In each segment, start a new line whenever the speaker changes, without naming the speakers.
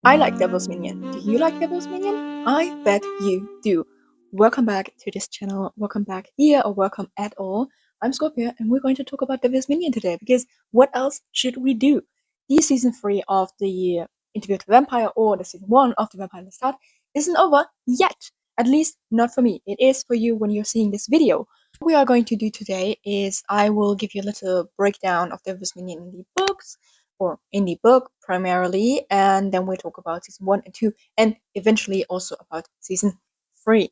I like Devil's Minion. Do you like Devil's Minion? I bet you do. Welcome back to this channel. Welcome back here, or welcome at all. I'm Scorpio, and we're going to talk about Devil's Minion today, because what else should we do? The season 3 of the Interview with the Vampire, or the season 1 of the Vampire Lestat, isn't over yet. At least not for me. It is for you when you're seeing this video. What we are going to do today is I will give you a little breakdown of Devil's Minion in the books, or in the book primarily, and then we'll talk about season 1 and 2, and eventually also about season 3.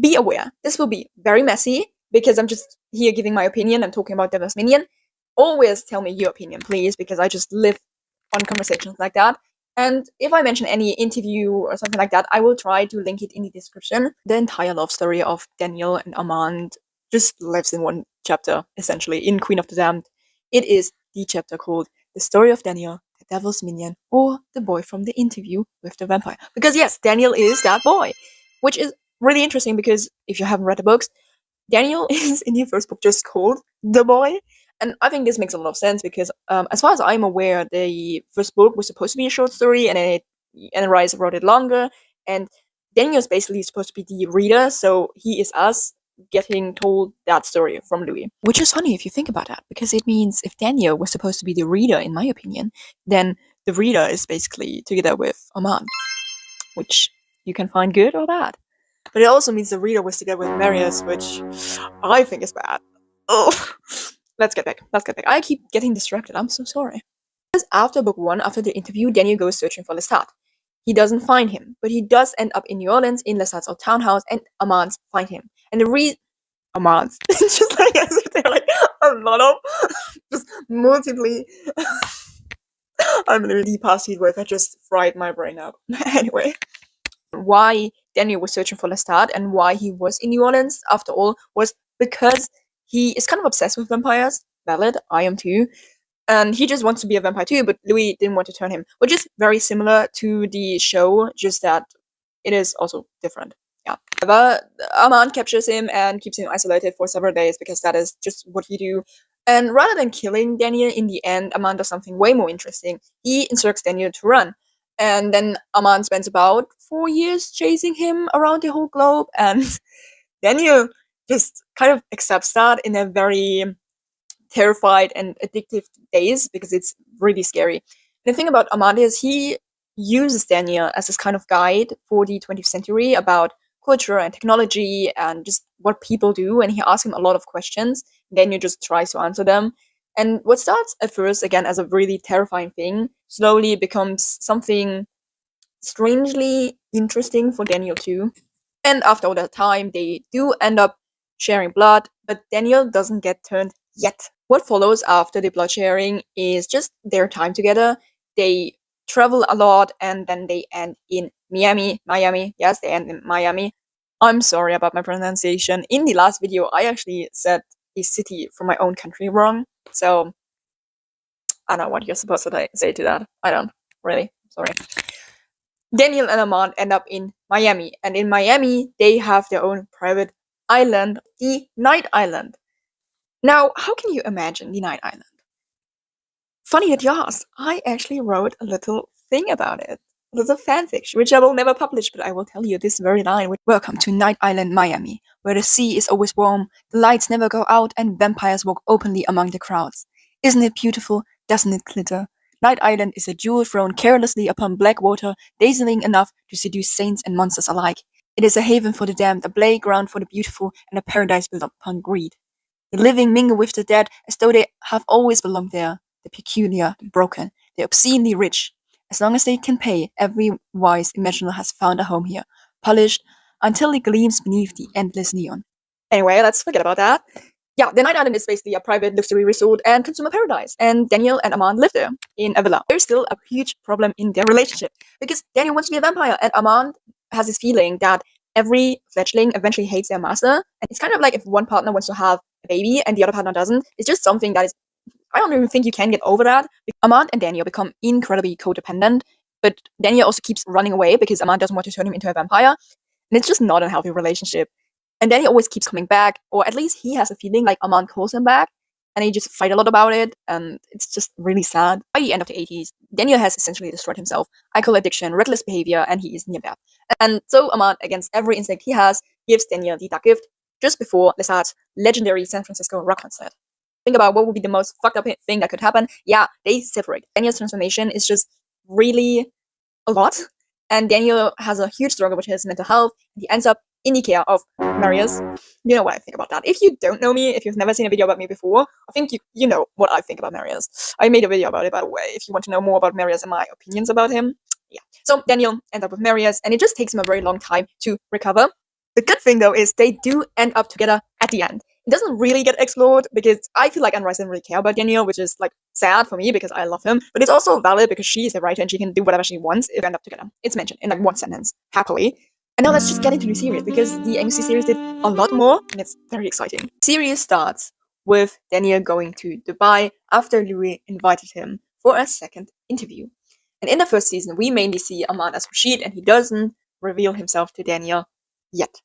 Be aware, this will be very messy, because I'm just here giving my opinion and talking about Devil's Minion. Always tell me your opinion, please, because I just live on conversations like that. And if I mention any interview or something like that, I will try to link it in the description. The entire love story of Daniel and Armand just lives in one chapter, essentially, in Queen of the Damned. It is the chapter called The Story of Daniel, the Devil's Minion, or the boy from the Interview with the Vampire. Because yes, Daniel is that boy, which is really interesting, because if you haven't read the books, Daniel is in the first book just called the boy. And I think this makes a lot of sense, because as far as I'm aware, the first book was supposed to be a short story, and then Rice wrote it longer, and Daniel is basically supposed to be the reader, so he is us getting told that story from Louis. Which is funny if you think about that, because it means if Daniel was supposed to be the reader, in my opinion, then the reader is basically together with Armand, which you can find good or bad. But it also means the reader was together with Marius, which I think is bad. Oh, let's get back. I keep getting distracted. I'm so sorry. Because after book 1, after the interview, Daniel goes searching for Lestat. He doesn't find him, but he does end up in New Orleans in Lestat's old townhouse, and Armand find him. And the Armand, it's just like as if they're like a lot of just multiply. I'm literally past heat wave. I just fried my brain up. Anyway, why Daniel was searching for Lestat and why he was in New Orleans, after all, was because he is kind of obsessed with vampires. Valid, I am too. And he just wants to be a vampire too, but Louis didn't want to turn him, which is very similar to the show, just that it is also different. Yeah. But Armand captures him and keeps him isolated for several days, because that is just what you do. And rather than killing Daniel in the end, Armand does something way more interesting. He instructs Daniel to run. And then Armand spends about 4 years chasing him around the whole globe, and Daniel just kind of accepts that in a very terrified and addictive days, because it's really scary. And the thing about Armand is he uses Daniel as this kind of guide for the 20th century about culture and technology and just what people do, and he asks him a lot of questions. Daniel just tries to answer them. And what starts at first, again, as a really terrifying thing, slowly becomes something strangely interesting for Daniel too. And after all that time, they do end up sharing blood, but Daniel doesn't get turned yet. What follows after the blood sharing is just their time together. They travel a lot, and then they end in Miami. Yes, they end in Miami. I'm sorry about my pronunciation. In the last video, I actually said a city from my own country wrong. So, I don't know what you're supposed to say to that. I don't. Really. Sorry. Daniel and Armand end up in Miami. And in Miami, they have their own private island, the Night Island. Now, how can you imagine the Night Island? Funny that you asked. I actually wrote a little thing about it. A little fanfiction, which I will never publish, but I will tell you this very line. Welcome to Night Island, Miami, where the sea is always warm, the lights never go out, and vampires walk openly among the crowds. Isn't it beautiful? Doesn't it glitter? Night Island is a jewel thrown carelessly upon black water, dazzling enough to seduce saints and monsters alike. It is a haven for the damned, a playground for the beautiful, and a paradise built upon greed. The living mingle with the dead as though they have always belonged there. The peculiar, the broken, the obscenely rich. As long as they can pay, every wise imaginable has found a home here, polished until it gleams beneath the endless neon. Anyway, let's forget about that. Yeah, the Night Island is basically a private luxury resort and consumer paradise, and Daniel and Armand live there in a villa. There's still a huge problem in their relationship, because Daniel wants to be a vampire, and Armand has this feeling that every fledgling eventually hates their master. And it's kind of like if one partner wants to have a baby and the other partner doesn't. It's just something that is, I don't even think you can get over that. Armand and Daniel become incredibly codependent, but Daniel also keeps running away because Armand doesn't want to turn him into a vampire. And it's just not a healthy relationship. And Daniel always keeps coming back, or at least he has a feeling like Armand calls him back. and they just fight a lot about it, and it's just really sad. By the end of the 80s, Daniel has essentially destroyed himself. Alcohol addiction, reckless behavior, and he is near death. And so Armand, against every instinct he has, gives Daniel the dark gift just before Lizard's legendary San Francisco rock concert. Think about what would be the most fucked up thing that could happen. Yeah, they separate. Daniel's transformation is just really a lot, and Daniel has a huge struggle with his mental health. He ends up in the care of Marius. You know what I think about that. If you don't know me, if you've never seen a video about me before, I think you know what I think about Marius. I made a video about it, by the way, if you want to know more about Marius and my opinions about him. Yeah. So Daniel ends up with Marius, and it just takes him a very long time to recover. The good thing, though, is they do end up together at the end. It doesn't really get explored because I feel like Anne Rice didn't really care about Daniel, which is like sad for me because I love him. But it's also valid because she is a writer and she can do whatever she wants if they end up together. It's mentioned in like one sentence, happily. And now let's just get into the series because the AMC series did a lot more and it's very exciting. The series starts with Daniel going to Dubai after Louis invited him for a second interview. And in the first season, we mainly see Armand as Rashid, and he doesn't reveal himself to Daniel yet.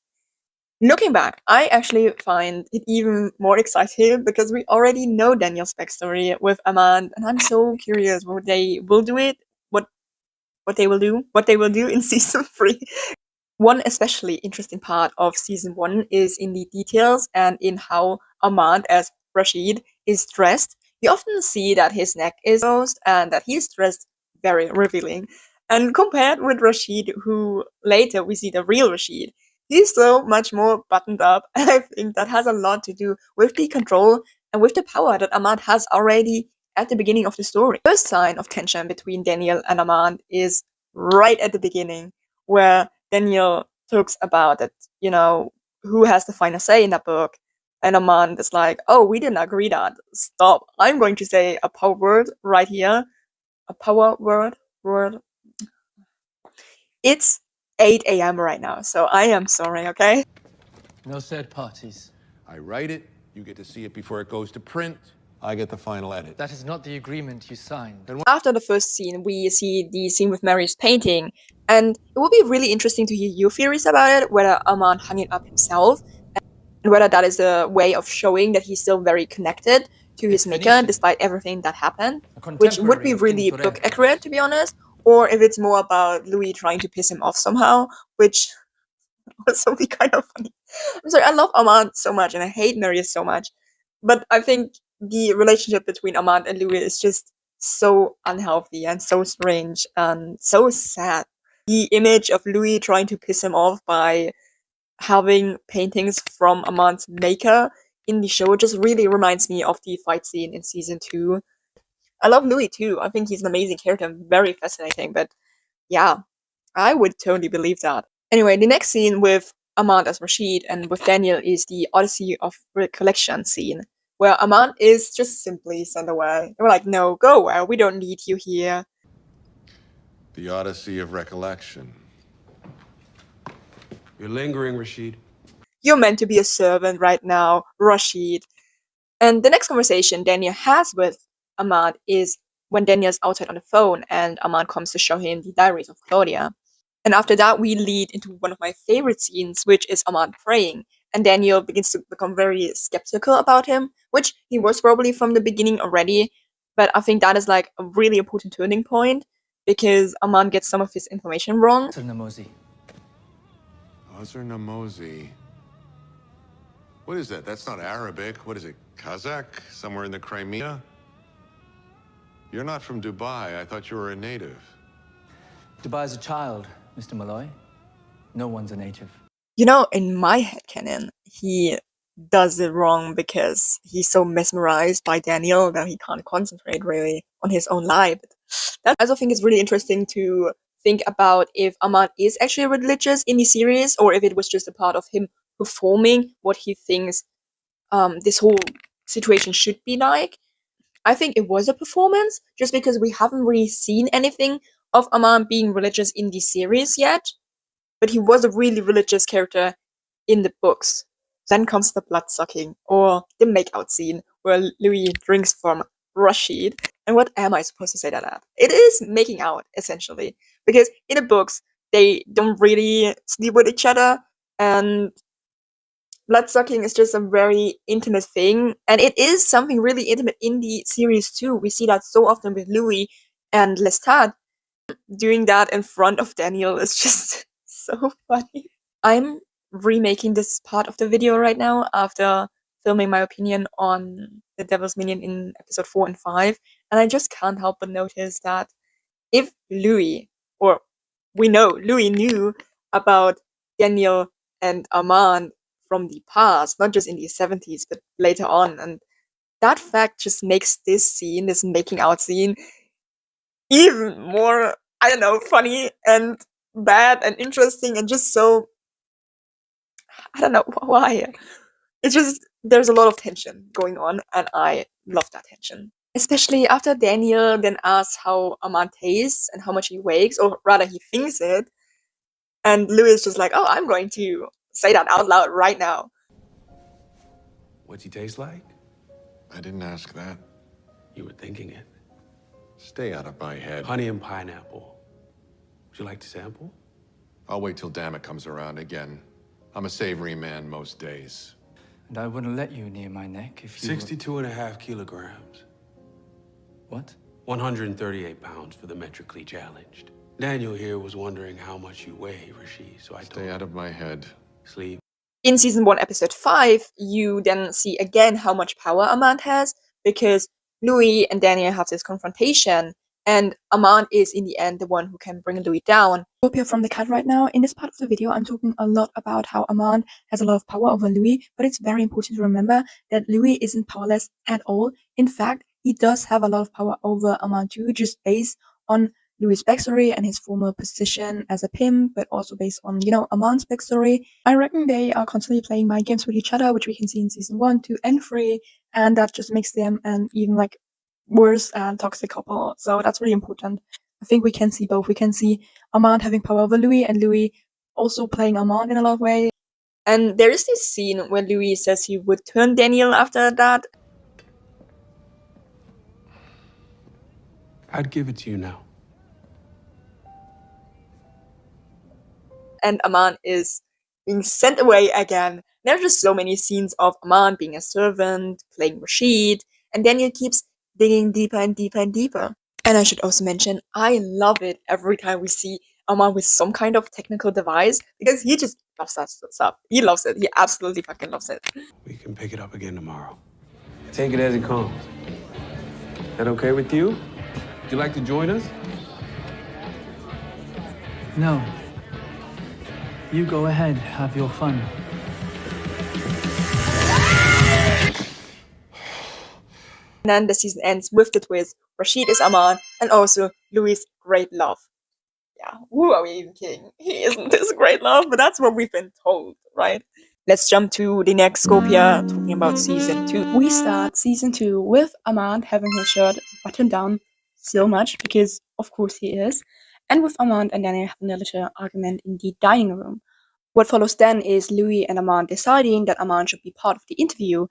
Looking back, I actually find it even more exciting because we already know Daniel's backstory with Armand, and I'm so curious what they will do what they will do in season 3. One especially interesting part of season 1 is in the details and in how Armand as Rashid is dressed. You often see that his neck is exposed and that he is dressed very revealing. And compared with Rashid, who later we see the real Rashid, he's so much more buttoned up, and I think that has a lot to do with the control and with the power that Armand has already at the beginning of the story. The first sign of tension between Daniel and Armand is right at the beginning, where Daniel talks about that, who has the final say in that book, and Armand is like, oh, we didn't agree that. Stop. I'm going to say a power word right here. A power word. It's 8 a.m. right now, so I am sorry, okay?
No third parties.
I write it, you get to see it before it goes to print, I get the final edit.
That is not the agreement you signed.
After the first scene, we see the scene with Mary's painting, and it will be really interesting to hear your theories about it, whether Armand hung it up himself, and whether that is a way of showing that he's still very connected to his maker despite everything that happened, which would be really book accurate, to be honest, or if it's more about Louis trying to piss him off somehow, which would also be kind of funny. I'm sorry, I love Armand so much and I hate Marius so much, but I think the relationship between Armand and Louis is just so unhealthy and so strange and so sad. The image of Louis trying to piss him off by having paintings from Armand's maker in the show just really reminds me of the fight scene in season 2. I love Louis too. I think he's an amazing character and very fascinating, but yeah, I would totally believe that. Anyway, the next scene with Armand as Rashid and with Daniel is the Odyssey of Recollection scene, where Armand is just simply sent away. They were like, no, go away, we don't need you here.
The Odyssey of Recollection.
You're lingering, Rashid.
You're meant to be a servant right now, Rashid. And the next conversation Daniel has with Armand is when Daniel's outside on the phone and Armand comes to show him the diaries of Claudia. And after that, we lead into one of my favorite scenes, which is Armand praying. And Daniel begins to become very skeptical about him, which he was probably from the beginning already. But I think that is like a really important turning point because Armand gets some of his information wrong.
Namosi.
Hazar Namosi. What is that? That's not Arabic. What is it? Kazakh? Somewhere in the Crimea? You're not from Dubai. I thought you were a native.
Dubai is a child, Mr. Malloy. No one's a native.
You know, in my headcanon, he does it wrong because he's so mesmerized by Daniel that he can't concentrate really on his own life. That I also think is really interesting to think about if Armand is actually religious in the series or if it was just a part of him performing what he thinks this whole situation should be like. I think it was a performance just because we haven't really seen anything of Armand being religious in the series yet, but he was a really religious character in the books. Then comes the blood sucking or the makeout scene where Louis drinks from Rashid. And what am I supposed to say to that? It is making out, essentially. Because in the books, they don't really sleep with each other. And blood sucking is just a very intimate thing, and it is something really intimate in the series too. We see that so often with Louis and Lestat. Doing that in front of Daniel is just so funny. I'm remaking this part of the video right now after filming my opinion on the Devil's Minion in episode 4 and 5, and I just can't help but notice that if Louis, or we know Louis knew about Daniel and Armand from the past, not just in the 70s, but later on, and that fact just makes this scene, this making out scene, even more, I don't know, funny and bad and interesting and just so, I don't know why. It's just, there's a lot of tension going on, and I love that tension. Especially after Daniel then asks how Armand tastes and how much he weighs, or rather he thinks it, and Louis is just like, oh, I'm going to say that out loud right now.
What's he taste like?
I didn't ask that.
You were thinking it.
Stay out of my head.
Honey and pineapple. Would you like to sample?
I'll wait till Dammit comes around again. I'm a savory man most days.
And I wouldn't let you near my neck if you
62.5 kilograms.
What?
138 pounds for the metrically challenged. Daniel here was wondering how much you weigh, Rashid, so I told
Stay out of my head.
Sleep.
In season 1, episode 5, you then see again how much power Armand has, because Louis and Daniel have this confrontation, and Armand is in the end the one who can bring Louis down. Scorpio from the cut right now. In this part of the video, I'm talking a lot about how Armand has a lot of power over Louis, but it's very important to remember that Louis isn't powerless at all. In fact, he does have a lot of power over Armand too, just based on Louis' backstory and his former position as a pimp, but also based on, Armand's backstory. I reckon they are constantly playing mind games with each other, which we can see in season 1, 2, and 3, and that just makes them an even worse and toxic couple. So that's really important. I think we can see both. We can see Armand having power over Louis, and Louis also playing Armand in a lot of ways. And there is this scene where Louis says he would turn Daniel after that.
I'd give it to you now.
And Armand is being sent away again. There are just so many scenes of Armand being a servant, playing Rashid, and Daniel keeps digging deeper and deeper and deeper. And I should also mention, I love it every time we see Armand with some kind of technical device, because he just loves that stuff. He loves it. He absolutely fucking loves it.
We can pick it up again tomorrow. Take it as it comes. That okay with you? Would you like to join us?
No. You go ahead, have your fun.
And then the season ends with the twist. Rashid is Armand, and also Louis' great love. Yeah, who are we even kidding? He isn't his great love, but that's what we've been told, right? Let's jump to the next Scopia, talking about season 2. We start season 2 with Armand having his shirt buttoned down so much, because of course he is, and with Armand and Daniel having a little argument in the dining room. What follows then is Louis and Armand deciding that Armand should be part of the interview,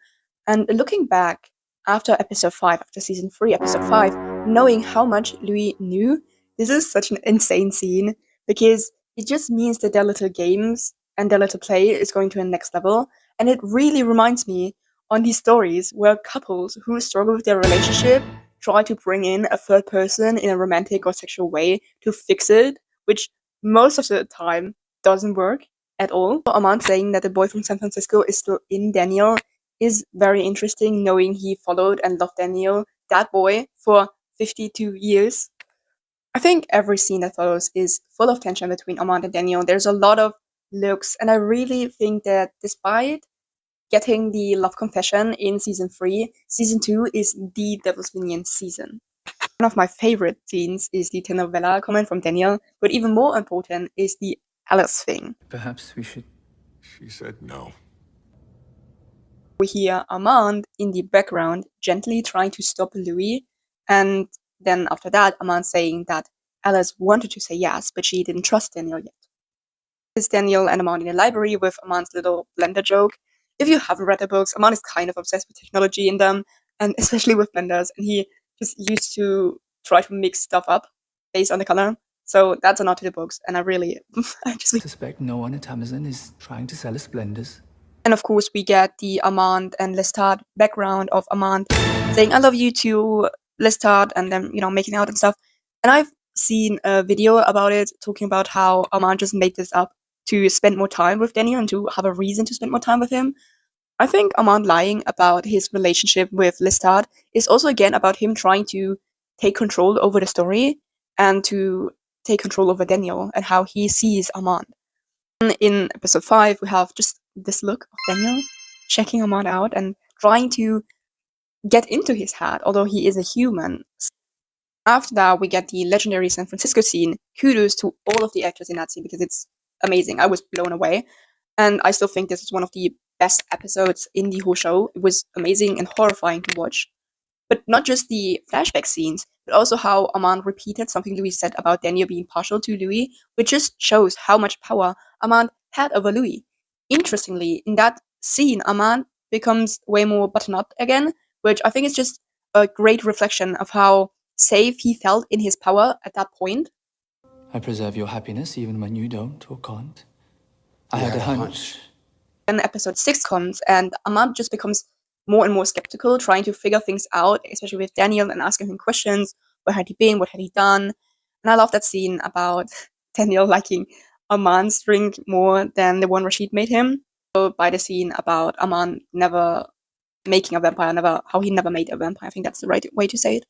and looking back after episode 5, after season 3, episode 5, knowing how much Louis knew, this is such an insane scene, because it just means that their little games and their little play is going to a next level, and it really reminds me on these stories where couples who struggle with their relationship try to bring in a third person in a romantic or sexual way to fix it, which most of the time doesn't work at all. Armand saying that the boy from San Francisco is still in Daniel is very interesting, knowing he followed and loved Daniel, that boy, for 52 years. I think every scene that follows is full of tension between Armand and Daniel. There's a lot of looks, and I really think that despite getting the love confession in season 3, season 2 is the Devil's Minion season. One of my favorite scenes is the telenovela comment from Daniel, but even more important is the Alice thing.
Perhaps we should...
She said no.
We hear Armand in the background gently trying to stop Louis, and then after that, Armand saying that Alice wanted to say yes, but she didn't trust Daniel yet. It's Daniel and Armand in the library with Armand's little blender joke. If you haven't read the books, Armand is kind of obsessed with technology in them, and especially with blenders, and he just used to try to mix stuff up based on the color. So that's a nod to the books, and I really,
I suspect no one at Amazon is trying to sell us blenders.
And of course, we get the Armand and Lestat background of Armand saying, I love you to Lestat, and then, making out and stuff. And I've seen a video about it, talking about how Armand just made this up to spend more time with Daniel and to have a reason to spend more time with him. I think Armand lying about his relationship with Lestat is also, again, about him trying to take control over the story and to take control over Daniel and how he sees Armand. In episode 5, we have just this look of Daniel checking Armand out and trying to get into his head, although he is a human. After that, we get the legendary San Francisco scene. Kudos to all of the actors in that scene because it's amazing. I was blown away. And I still think this is one of the best episodes in the whole show. It was amazing and horrifying to watch. But not just the flashback scenes, but also how Armand repeated something Louis said about Daniel being partial to Louis, which just shows how much power Armand had over Louis. Interestingly, in that scene, Armand becomes way more button up again, which I think is just a great reflection of how safe he felt in his power at that point.
I preserve your happiness even when you don't or can't. I had a hunch.
Then episode 6 comes, and Armand just becomes more and more skeptical, trying to figure things out, especially with Daniel, and asking him questions. Where had he been? What had he done? And I love that scene about Daniel liking Armand's drink more than the one Rashid made him. So by the scene about Armand never making a vampire, how he never made a vampire. I think that's the right way to say it.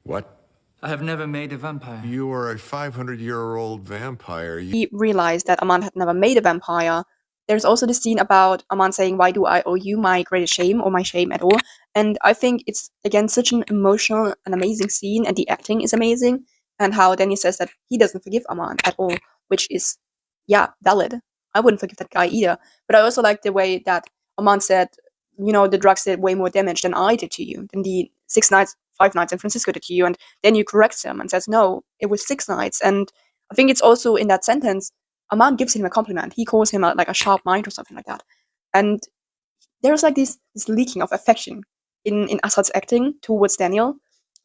What?
I have never made a vampire.
You are a 500-year-old vampire.
He realized that Armand had never made a vampire. There's also the scene about Armand saying, why do I owe you my greatest shame or my shame at all? And I think it's, again, such an emotional and amazing scene, and the acting is amazing. And how Daniel says that he doesn't forgive Armand at all, which is, valid. I wouldn't forgive that guy either. But I also like the way that Armand said, the drugs did way more damage than I did to you, than the 5 nights in Francisco did to you. And then you corrects him and says, no, it was 6 nights. And I think it's also in that sentence, Armand gives him a compliment. He calls him like a sharp mind or something like that. And there's like this leaking of affection in Assad's acting towards Daniel,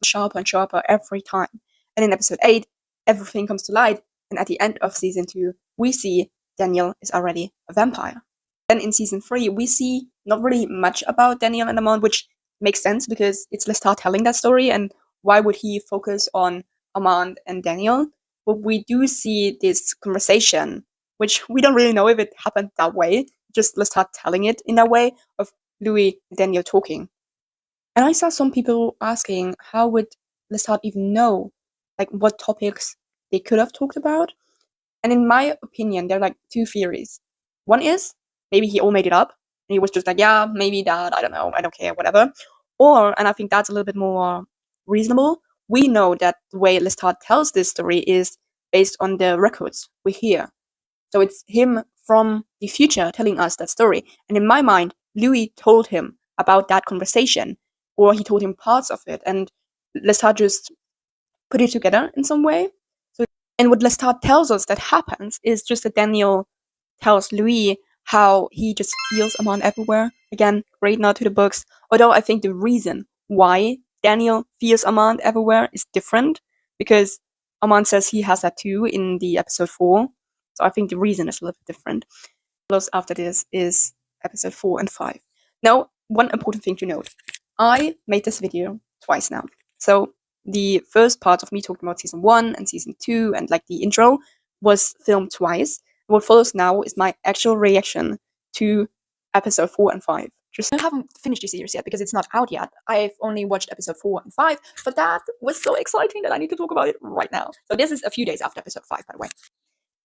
sharper and sharper every time. And in episode 8, everything comes to light. And at the end of season 2, we see Daniel is already a vampire. Then in season 3, we see not really much about Daniel and Armand, which makes sense because it's Lestat telling that story. And why would he focus on Armand and Daniel? But we do see this conversation, which we don't really know if it happened that way, just Lestat telling it in that way, of Louis and Daniel talking. And I saw some people asking, how would Lestat even know, like, what topics they could have talked about? And in my opinion, there are like 2 theories. One is, maybe he all made it up, and he was just like, yeah, maybe that, I don't know, I don't care, whatever. Or, and I think that's a little bit more reasonable, we know that the way Lestat tells this story is based on the records we hear. So it's him from the future telling us that story. And in my mind, Louis told him about that conversation, or he told him parts of it, and Lestat just put it together in some way. So, and what Lestat tells us that happens is just that Daniel tells Louis how he just feels Armand everywhere. Again, great nod to the books. Although I think the reason why Daniel feels Armand everywhere is different, because Armand says he has that too in the episode 4. So I think the reason is a little bit different. Plus, after this is episode 4 and 5. Now, one important thing to note. I made this video twice now. So the first part of me talking about season 1 and season 2 and like the intro was filmed twice. What follows now is my actual reaction to episode 4 and 5. I haven't finished the series yet because it's not out yet. I've only watched episode 4 and 5, but that was so exciting that I need to talk about it right now. So this is a few days after episode 5, by the way.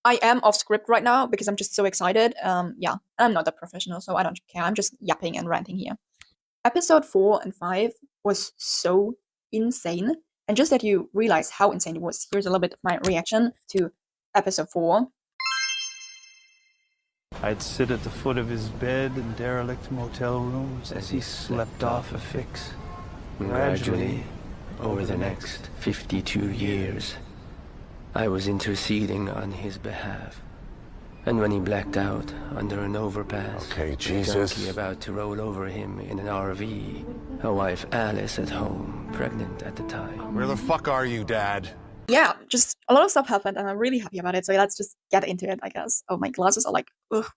I am off script right now because I'm just so excited. I'm not a professional, so I don't care. I'm just yapping and ranting here. Episode 4 and 5 was so insane. And just that you realize how insane it was, here's a little bit of my reaction to episode 4.
I'd sit at the foot of his bed in derelict motel rooms as he slept off a fix.
Gradually, over the next 52 years, I was interceding on his behalf. And when he blacked out under an overpass,
Okay,
a
Jesus.
donkey about to roll over him in an RV, a wife Alice at home, pregnant at the time.
Where the fuck are you, Dad?
Yeah, just a lot of stuff happened and I'm really happy about it. So let's just get into it, I guess. Oh, my glasses are like, ugh,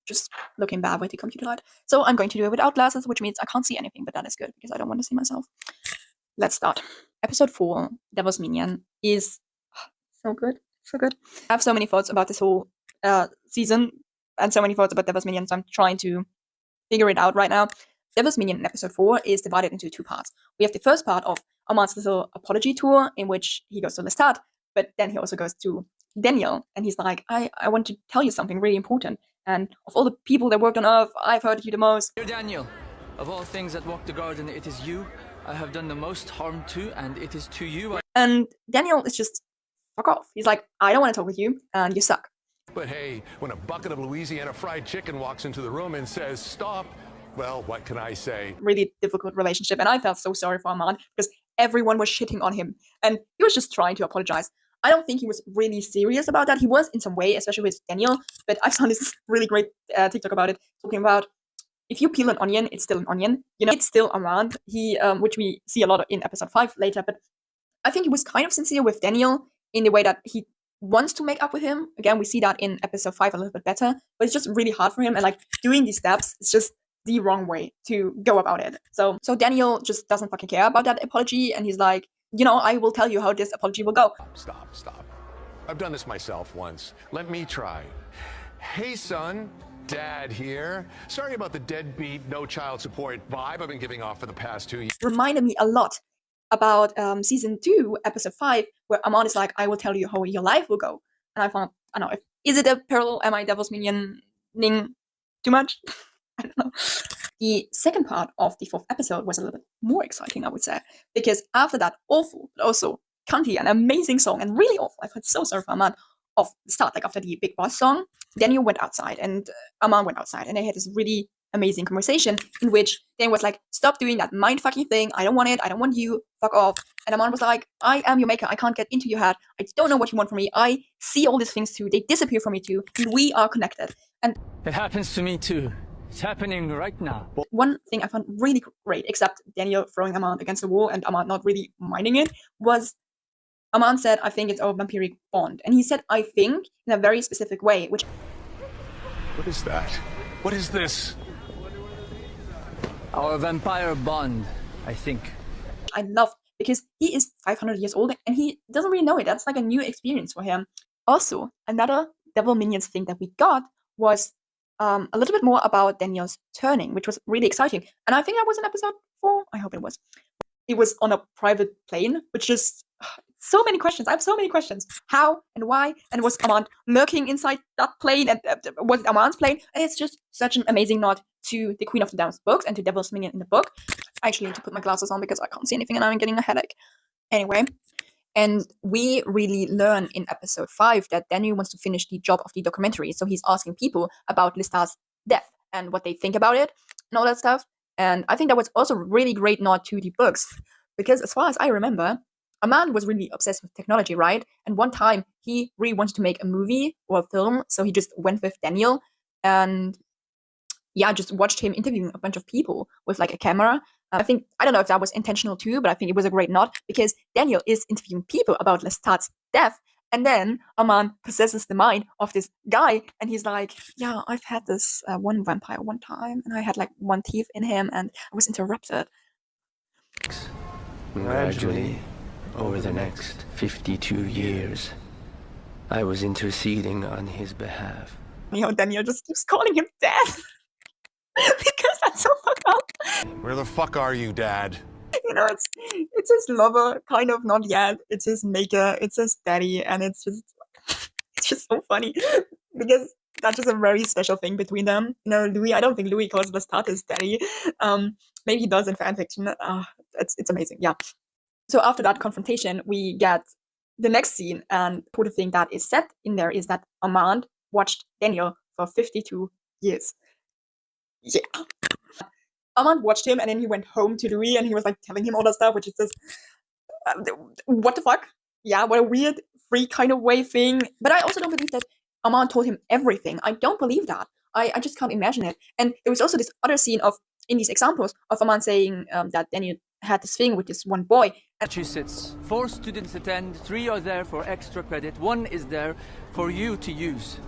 just looking bad with the computer light. So I'm going to do it without glasses, which means I can't see anything, but that is good because I don't want to see myself. Let's start. Episode 4, Devil's Minion, is so good. So good. I have so many thoughts about this whole season and so many thoughts about Devil's Minion, so I'm trying to figure it out right now. Devil's Minion in episode 4 is divided into 2 parts. We have the first part of Armand's little apology tour, in which he goes to Lestat, but then he also goes to Daniel, and he's like, I want to tell you something really important, and of all the people that worked on Earth, I've heard you the most.
Dear Daniel, of all things that walk the garden, it is you I have done the most harm to, and it is to you
And Daniel is just, fuck off. He's like, I don't want to talk with you, and you suck.
But hey, when a bucket of Louisiana fried chicken walks into the room and says, stop, well, what can I say?
Really difficult relationship, and I felt so sorry for Armand because everyone was shitting on him, and he was just trying to apologize. I don't think he was really serious about that. He was in some way, especially with Daniel, but I found this really great TikTok about it, talking about if you peel an onion, it's still an onion. You know, it's still Armand. He, which we see a lot in episode 5 later, but I think he was kind of sincere with Daniel in the way that he wants to make up with him. Again, we see that in episode 5 a little bit better, but it's just really hard for him, and like doing these steps is just the wrong way to go about it. So Daniel just doesn't fucking care about that apology, and he's like, you know, I will tell you how this apology will go.
Stop. I've done this myself once. Let me try. Hey, son. Dad here. Sorry about the deadbeat, no child support vibe I've been giving off for the past 2 years.
Reminded me a lot about season 2, episode 5, where Armand is like, I will tell you how your life will go. And I thought, I don't know, is it a parallel? Am I Devil's Minion-ing too much? I don't know. The second part of the 4th episode was a little bit more exciting, I would say, because after that awful, but also cunty and amazing song, and really awful, I felt so sorry for Armand, of the start, like after the Big Boss song, Daniel went outside and Armand went outside, and they had this really amazing conversation in which Daniel was like, stop doing that mind-fucking thing, I don't want it, I don't want you, fuck off. And Armand was like, I am your maker, I can't get into your head, I don't know what you want from me, I see all these things too, they disappear from me too, and we are connected. And
It happens to me too. It's happening right now.
one thing I found really great, except Daniel throwing Armand against the wall and Armand not really minding it, was Armand said, I think it's our vampiric bond. And he said, I think, in a very specific way, which...
What is that? What is this?
Our vampire bond, I think.
I loved, because he is 500 years old and he doesn't really know it. That's like a new experience for him. Also, another Devil Minions thing that we got was a little bit more about Daniel's turning, which was really exciting. And I think that was in episode 4. I hope it was. It was on a private plane, which just... so many questions. I have so many questions. How and why? And was Armand lurking inside that plane? And was it Armand's plane? And it's just such an amazing nod to the Queen of the Damned books and to Devil's Minion in the book. I actually need to put my glasses on because I can't see anything and I'm getting a headache. Anyway, and we really learn in episode 5 that Daniel wants to finish the job of the documentary. So he's asking people about Lestat's death and what they think about it and all that stuff. And I think that was also a really great nod to the books. Because as far as I remember, Armand was really obsessed with technology, right? And one time he really wanted to make a movie or a film, so he just went with Daniel and yeah, just watched him interviewing a bunch of people with like a camera. I don't know if that was intentional too, but I think it was a great nod because Daniel is interviewing people about Lestat's death, and then Armand possesses the mind of this guy, and he's like, yeah, I've had this one vampire one time, and I had like one teeth in him, and I was interrupted.
Gradually, over the next 52 years, I was interceding on his behalf.
You know, Daniel just keeps calling him Dad. Because that's so fucked up.
Where the fuck are you, Dad?
You know, it's his lover, kind of, not yet. It's his maker, it's his daddy, and it's just so funny. Because that's just a very special thing between them. You know, Louis, I don't think Louis calls Lestat his daddy. Maybe he does in fanfiction. It's amazing, yeah. So after that confrontation, we get the next scene, and the thing that is set in there is that Armand watched Daniel for 52 years. Yeah. Armand watched him, and then he went home to Louis, and he was like telling him all that stuff, which is just, what the fuck? Yeah, what a weird, free kind of way thing. But I also don't believe that Armand told him everything. I don't believe that. I just can't imagine it. And there was also this other scene in these examples of Armand saying that Daniel had this thing with this one boy.
Massachusetts. 4 students attend, 3 are there for extra credit, 1 is there for you to use.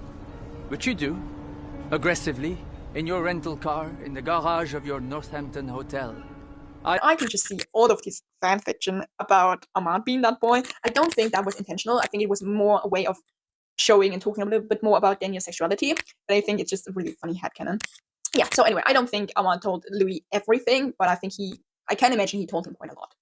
Which you do. Aggressively, in your rental car, in the garage of your Northampton hotel.
I can just see all of this fan fiction about Armand being that boy. I don't think that was intentional. I think it was more a way of showing and talking a little bit more about Daniel's sexuality. But I think it's just a really funny headcanon. Yeah, so anyway, I don't think Armand told Louis everything, but I can imagine he told him quite a lot.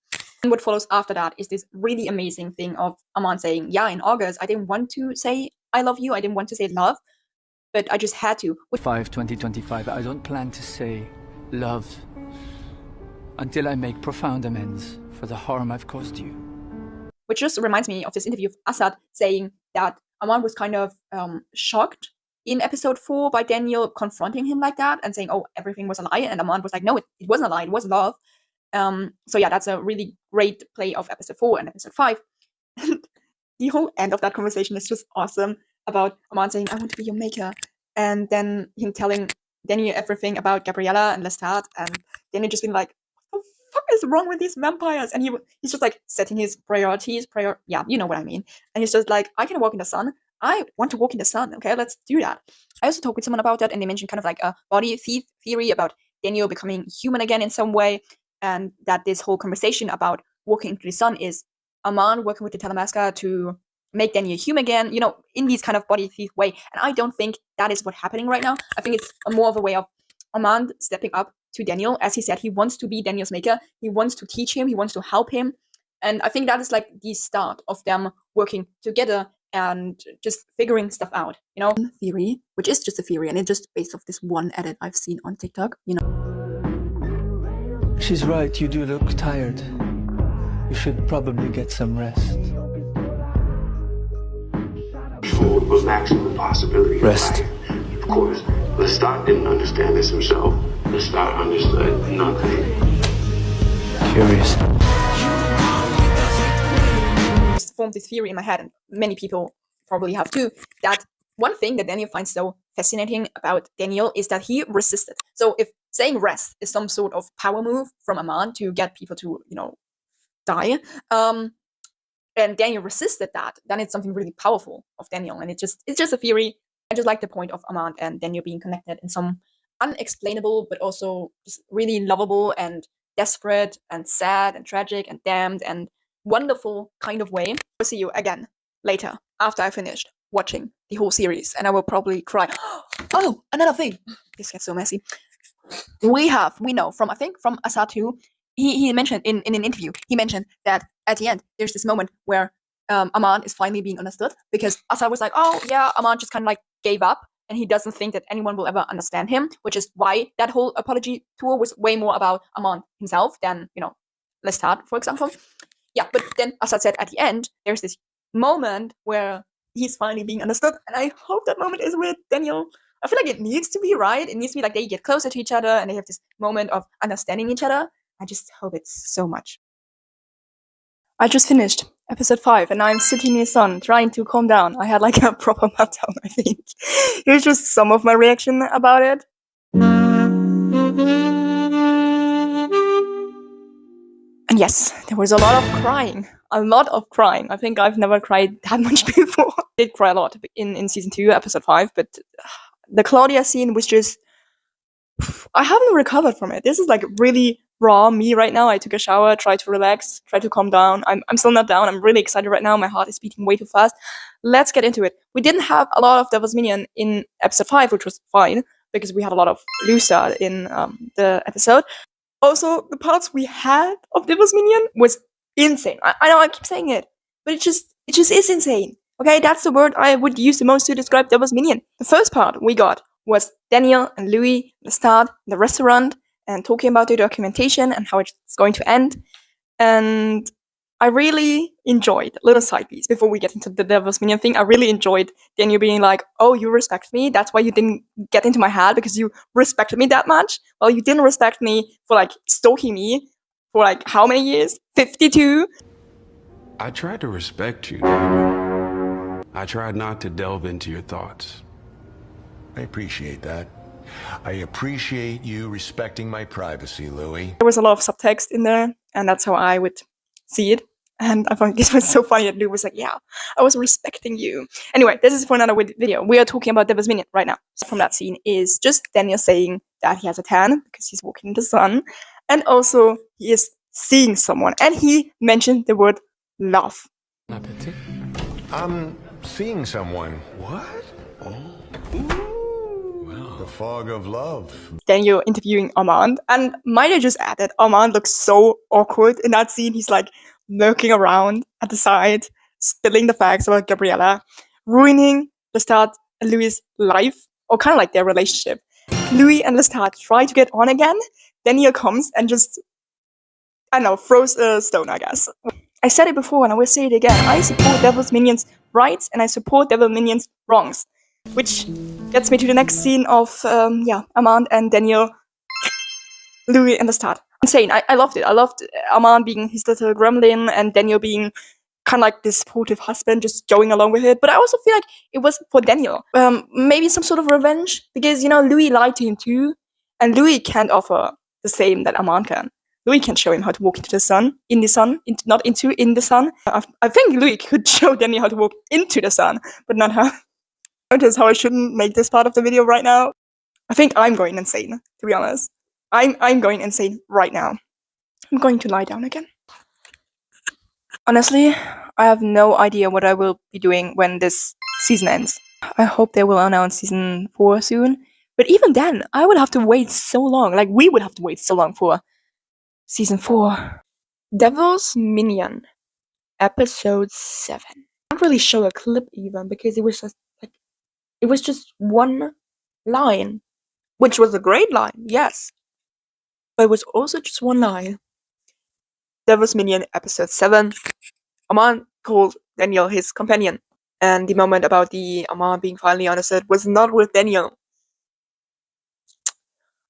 And what follows after that is this really amazing thing of Armand saying, yeah, in August, I didn't want to say I love you. I didn't want to say love, but I just had to.
2025, I don't plan to say love until I make profound amends for the harm I've caused you.
Which just reminds me of this interview of Assad saying that Armand was kind of shocked in episode 4 by Daniel confronting him like that and saying, oh, everything was a lie. And Armand was like, no, it wasn't a lie, it was love. So yeah, that's a really great play of episode 4 and episode 5. And the whole end of that conversation is just awesome about Armand saying, I want to be your maker. And then him telling Daniel everything about Gabriella and Lestat. And Daniel just being like, what the fuck is wrong with these vampires? And he's just like setting his priorities. Yeah, you know what I mean. And he's just like, I can walk in the sun. I want to walk in the sun. Okay, let's do that. I also talked with someone about that, and they mentioned kind of like a body thief theory about Daniel becoming human again in some way. And that this whole conversation about walking into the sun is Armand working with the Telemasca to make Daniel human again, you know, in this kind of body thief way. And I don't think that is what's happening right now. I think it's more of a way of Armand stepping up to Daniel. As he said, he wants to be Daniel's maker. He wants to teach him. He wants to help him. And I think that is like the start of them working together and just figuring stuff out, you know. Theory, which is just a theory, and it's just based off this one edit I've seen on TikTok, you know.
She's right, you do look tired. You should probably get some rest.
Relaxing the possibility.
Rest.
Of course, Lestat didn't understand this himself. Lestat understood nothing.
Curious.
Just formed this theory in my head, and many people probably have too, that one thing that Daniel finds so fascinating about Daniel is that he resisted. So if saying rest is some sort of power move from Armand to get people to, you know, die, and Daniel resisted that, then it's something really powerful of Daniel. And it's just a theory. I just like the point of Armand and Daniel being connected in some unexplainable, but also just really lovable and desperate and sad and tragic and damned and wonderful kind of way. I'll see you again later after I finished watching the whole series, and I will probably cry. Oh, another thing. This gets so messy. We know from, I think from Assad too, he mentioned in an interview, he mentioned that at the end, there's this moment where Armand is finally being understood, because Assad was like, oh yeah, Armand just kind of like gave up, and he doesn't think that anyone will ever understand him, which is why that whole apology tour was way more about Armand himself than, you know, Lestat, for example. Yeah, but then Assad said at the end, there's this moment where he's finally being understood, and I hope that moment is with Daniel. I feel like it needs to be, right? It needs to be like they get closer to each other and they have this moment of understanding each other. I just hope it's so much. I just finished episode 5 and I'm sitting in the sun trying to calm down. I had like a proper meltdown, I think. Here's just some of my reaction about it. And yes, there was a lot of crying. A lot of crying. I think I've never cried that much before. I did cry a lot in season 2, episode 5, but the Claudia scene was just... I haven't recovered from it. This is like really raw me right now. I took a shower, tried to relax, tried to calm down. I'm still not down. I'm really excited right now. My heart is beating way too fast. Let's get into it. We didn't have a lot of Devil's Minion in episode 5, which was fine, because we had a lot of Lusta in the episode. Also, the parts we had of Devil's Minion was insane. I know I keep saying it, but it just is insane. Okay, that's the word I would use the most to describe Devil's Minion. The first part we got was Daniel and Louis, the start, the restaurant, and talking about the documentation and how it's going to end. And I really enjoyed, little side piece before we get into the Devil's Minion thing, I really enjoyed Daniel being like, oh, you respect me? That's why you didn't get into my head, because you respected me that much? Well, you didn't respect me for like stalking me for like how many years? 52?
I tried to respect you, Daniel. I tried not to delve into your thoughts.
I appreciate that. I appreciate you respecting my privacy, Louis.
There was a lot of subtext in there, and that's how I would see it. And I thought this was so funny that Lou was like, yeah, I was respecting you. Anyway, this is for another video. We are talking about Devil's Minion right now. So from that scene is just Daniel saying that he has a tan because he's walking in the sun. And also he is seeing someone. And he mentioned the word love.
I'm seeing someone. What? The fog of love.
Daniel interviewing Armand. And might I just add that Armand looks so awkward in that scene. He's like lurking around at the side, spilling the facts about Gabriella, ruining Lestat and Louis' life, or kind of like their relationship. Louis and Lestat try to get on again. Daniel comes and just, I don't know, throws a stone, I guess. I said it before and I will say it again. I support Devil's Minions' rights and I support Devil Minions' wrongs. Which gets me to the next scene of, Armand and Daniel, Louis and Lestat. Insane. I loved it. I loved Armand being his little gremlin and Daniel being kind of like this supportive husband, just going along with it. But I also feel like it was for Daniel. Maybe some sort of revenge, because, you know, Louis lied to him too. And Louis can't offer the same that Armand can. Louis can show him how to walk into the sun, in the sun, in the sun. I think Louis could show Daniel how to walk into the sun, but not her. Notice how I shouldn't make this part of the video right now. I think I'm going insane, to be honest. I'm going insane right now. I'm going to lie down again. Honestly, I have no idea what I will be doing when this season ends. I hope they will announce season 4 soon. But even then, I would have to wait so long. Like, we would have to wait so long for season 4. Devil's Minion, episode 7. I can't really show a clip even, because it was just one line, which was a great line, yes. But it was also just one line. Devil's Minion, episode 7. Armand called Daniel his companion. And the moment about the Armand being finally on a set was not with Daniel.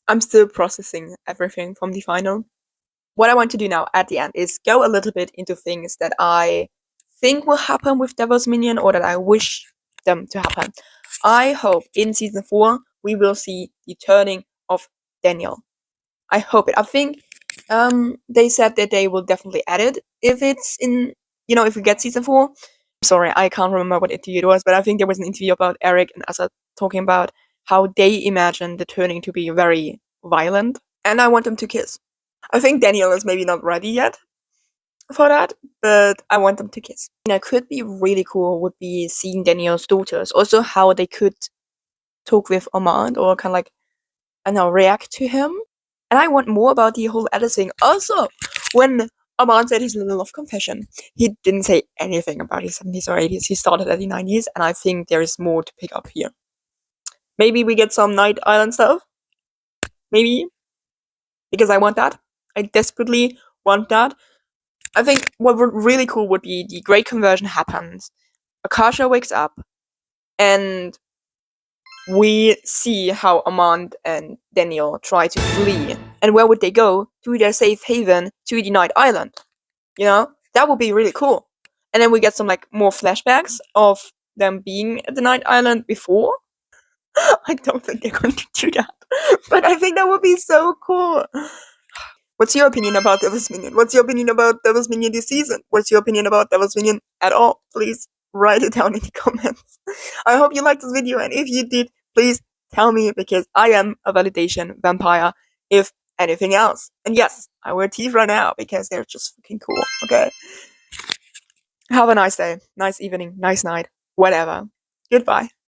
I'm still processing everything from the final. What I want to do now at the end is go a little bit into things that I think will happen with Devil's Minion, or that I wish them to happen. I hope in season 4 we will see the turning of Daniel. I hope it. I think they said that they will definitely add it if it's in, if we get season 4. Sorry, I can't remember what interview it was, but I think there was an interview about Eric and Asa talking about how they imagine the turning to be very violent. And I want them to kiss. I think Daniel is maybe not ready yet for that, but I want them to kiss. That could be really cool would be seeing Daniel's daughters. Also how they could talk with Armand, or kind of like, I don't know, react to him. And I want more about the whole editing. Also, when Armand said his little love confession, he didn't say anything about his 70s or 80s. He started at the 90s, and I think there is more to pick up here. Maybe we get some Night Island stuff. Maybe. Because I want that. I desperately want that. I think what would really cool would be the Great Conversion happens. Akasha wakes up, and we see how Armand and Daniel try to flee. And where would they go? To their safe haven, to the Night Island. That would be really cool. And then we get some more flashbacks of them being at the Night Island before. I don't think they're going to do that. But I think that would be so cool. What's your opinion about Devil's Minion? What's your opinion about Devil's Minion this season? What's your opinion about Devil's Minion at all? Please write it down in the comments. I hope you liked this video, and if you did, please tell me, because I am a validation vampire, if anything else. And yes, I wear teeth right now because they're just fucking cool, okay? Have a nice day, nice evening, nice night, whatever. Goodbye.